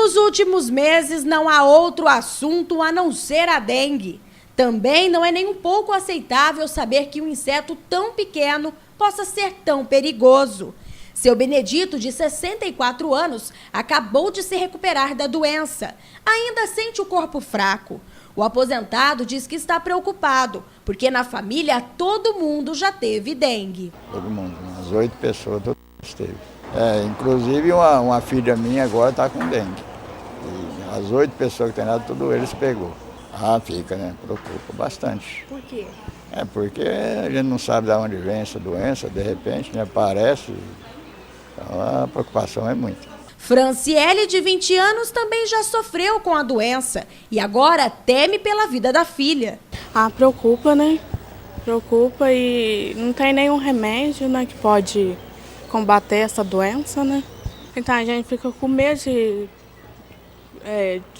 Nos últimos meses, não há outro assunto a não ser a dengue. Também não é nem um pouco aceitável saber que um inseto tão pequeno possa ser tão perigoso. Seu Benedito, de 64 anos, acabou de se recuperar da doença. Ainda sente o corpo fraco. O aposentado diz que está preocupado, porque na família todo mundo já teve dengue. Todo mundo, umas 8 pessoas, todo mundo teve. Inclusive uma filha minha agora está com dengue. E as 8 pessoas que tem lá, tudo eles pegou. Fica, né? Preocupa bastante. Por quê? Porque a gente não sabe de onde vem essa doença, de repente, né? Aparece. Então a preocupação é muita. Franciele, de 20 anos, também já sofreu com a doença e agora teme pela vida da filha. Preocupa, né? Preocupa e não tem nenhum remédio, né, que pode combater essa doença, né? Então a gente fica com medo de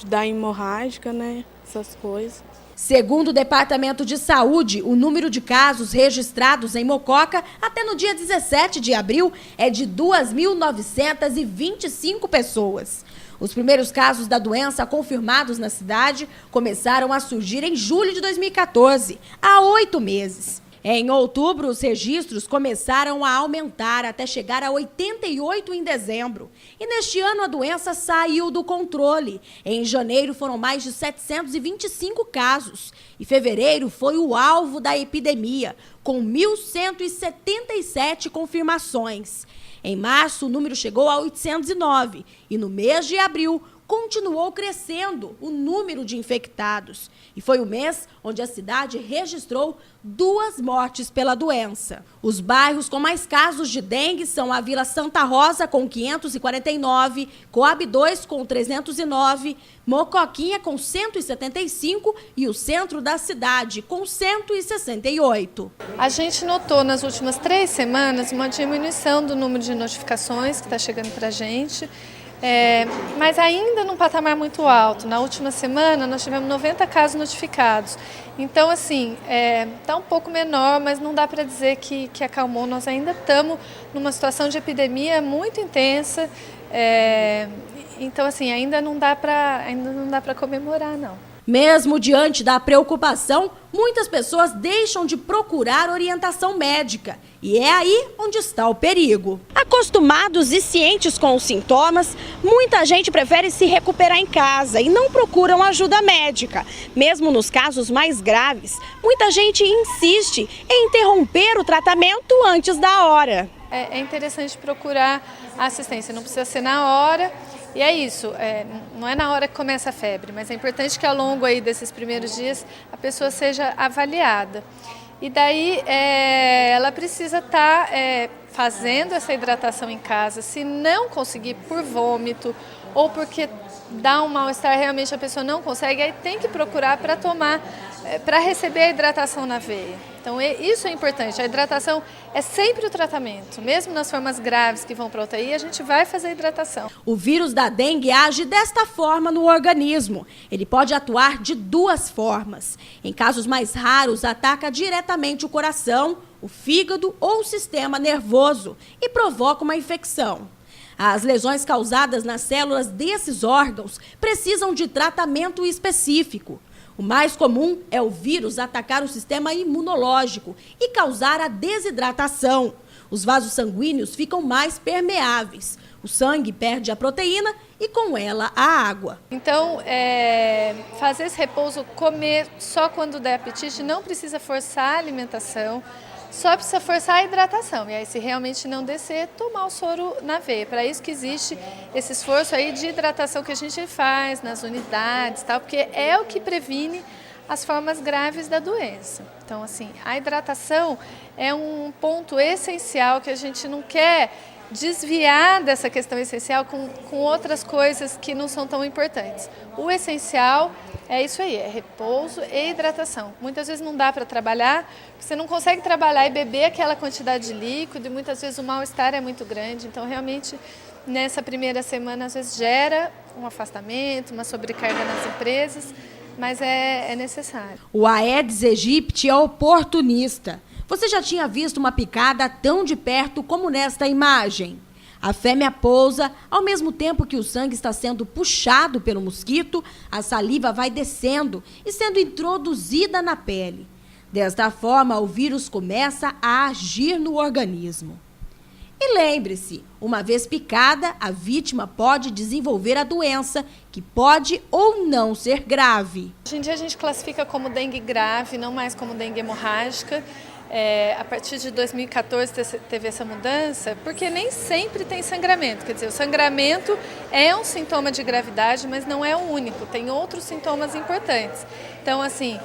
dar hemorrágica, né? Essas coisas. Segundo o Departamento de Saúde, o número de casos registrados em Mococa até no dia 17 de abril é de 2.925 pessoas. Os primeiros casos da doença confirmados na cidade começaram a surgir em julho de 2014, há 8 meses. Em outubro, os registros começaram a aumentar até chegar a 88 em dezembro. E neste ano a doença saiu do controle. Em janeiro foram mais de 725 casos. E fevereiro foi o alvo da epidemia, com 1.177 confirmações. Em março, o número chegou a 809 e no mês de abril continuou crescendo o número de infectados. E foi o mês onde a cidade registrou 2 mortes pela doença. Os bairros com mais casos de dengue são a Vila Santa Rosa, com 549, Coab 2, com 309, Mocoquinha, com 175 e o centro da cidade, com 168. A gente notou nas últimas 3 semanas uma diminuição do número de notificações que está chegando para a gente. Mas ainda num patamar muito alto. Na última semana nós tivemos 90 casos notificados. Então, assim, está um pouco menor, mas não dá para dizer que acalmou. Nós ainda estamos numa situação de epidemia muito intensa. Então, assim, ainda não dá para comemorar, não. Mesmo diante da preocupação, muitas pessoas deixam de procurar orientação médica. E é aí onde está o perigo. Acostumados e cientes com os sintomas, muita gente prefere se recuperar em casa e não procuram ajuda médica. Mesmo nos casos mais graves, muita gente insiste em interromper o tratamento antes da hora. É interessante procurar assistência, não precisa ser na hora. E é isso, não é na hora que começa a febre, mas é importante que ao longo aí desses primeiros dias a pessoa seja avaliada. E daí ela precisa estar fazendo essa hidratação em casa. Se não conseguir por vômito ou porque dá um mal-estar, realmente a pessoa não consegue, aí tem que procurar para tomar, para receber a hidratação na veia. Então isso é importante, a hidratação é sempre o tratamento. Mesmo nas formas graves que vão para a UTI, a gente vai fazer a hidratação. O vírus da dengue age desta forma no organismo. Ele pode atuar de 2 formas. Em casos mais raros, ataca diretamente o coração, o fígado ou o sistema nervoso e provoca uma infecção. As lesões causadas nas células desses órgãos precisam de tratamento específico. O mais comum é o vírus atacar o sistema imunológico e causar a desidratação. Os vasos sanguíneos ficam mais permeáveis. O sangue perde a proteína e com ela a água. Então, fazer esse repouso, comer só quando der apetite, não precisa forçar a alimentação. Só precisa forçar a hidratação, e aí se realmente não descer, tomar o soro na veia. Para isso que existe esse esforço aí de hidratação que a gente faz nas unidades, tal, porque é o que previne as formas graves da doença. Então, assim, a hidratação é um ponto essencial que a gente não quer desviar dessa questão essencial com outras coisas que não são tão importantes. O essencial é isso aí, é repouso e hidratação. Muitas vezes não dá para trabalhar, você não consegue trabalhar e beber aquela quantidade de líquido, e muitas vezes o mal-estar é muito grande. Então, realmente, nessa primeira semana, às vezes gera um afastamento, uma sobrecarga nas empresas, mas é necessário. O Aedes aegypti é oportunista. Você já tinha visto uma picada tão de perto como nesta imagem? A fêmea pousa, ao mesmo tempo que o sangue está sendo puxado pelo mosquito, a saliva vai descendo e sendo introduzida na pele. Desta forma, o vírus começa a agir no organismo. E lembre-se, uma vez picada, a vítima pode desenvolver a doença, que pode ou não ser grave. Hoje em dia a gente classifica como dengue grave, não mais como dengue hemorrágica. A partir de 2014 teve essa mudança, porque nem sempre tem sangramento. Quer dizer, o sangramento é um sintoma de gravidade, mas não é o único, tem outros sintomas importantes. Então, assim,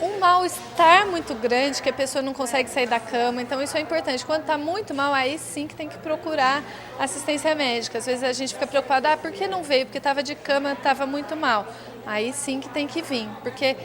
um mal-estar muito grande, que a pessoa não consegue sair da cama, então isso é importante. Quando está muito mal, aí sim que tem que procurar assistência médica. Às vezes a gente fica preocupada, por que não veio? Porque estava de cama, estava muito mal. Aí sim que tem que vir, porque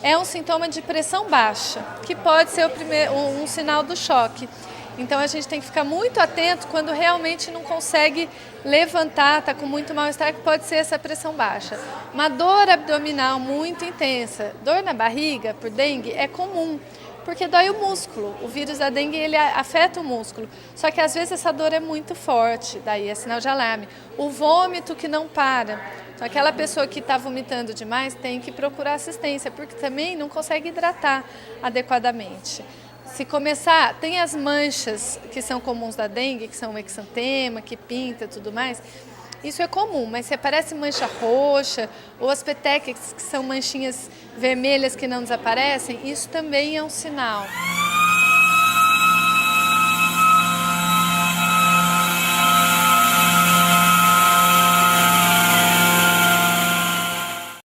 é um sintoma de pressão baixa, que pode ser um sinal do choque. Então a gente tem que ficar muito atento quando realmente não consegue levantar, está com muito mal-estar, que pode ser essa pressão baixa. Uma dor abdominal muito intensa, dor na barriga por dengue é comum, porque dói o músculo. O vírus da dengue ele afeta o músculo, só que às vezes essa dor é muito forte, daí é sinal de alarme. O vômito que não para. Então, aquela pessoa que está vomitando demais tem que procurar assistência, porque também não consegue hidratar adequadamente. Se começar, tem as manchas que são comuns da dengue, que são o exantema, que pinta e tudo mais. Isso é comum, mas se aparece mancha roxa ou as petequias, que são manchinhas vermelhas que não desaparecem, isso também é um sinal.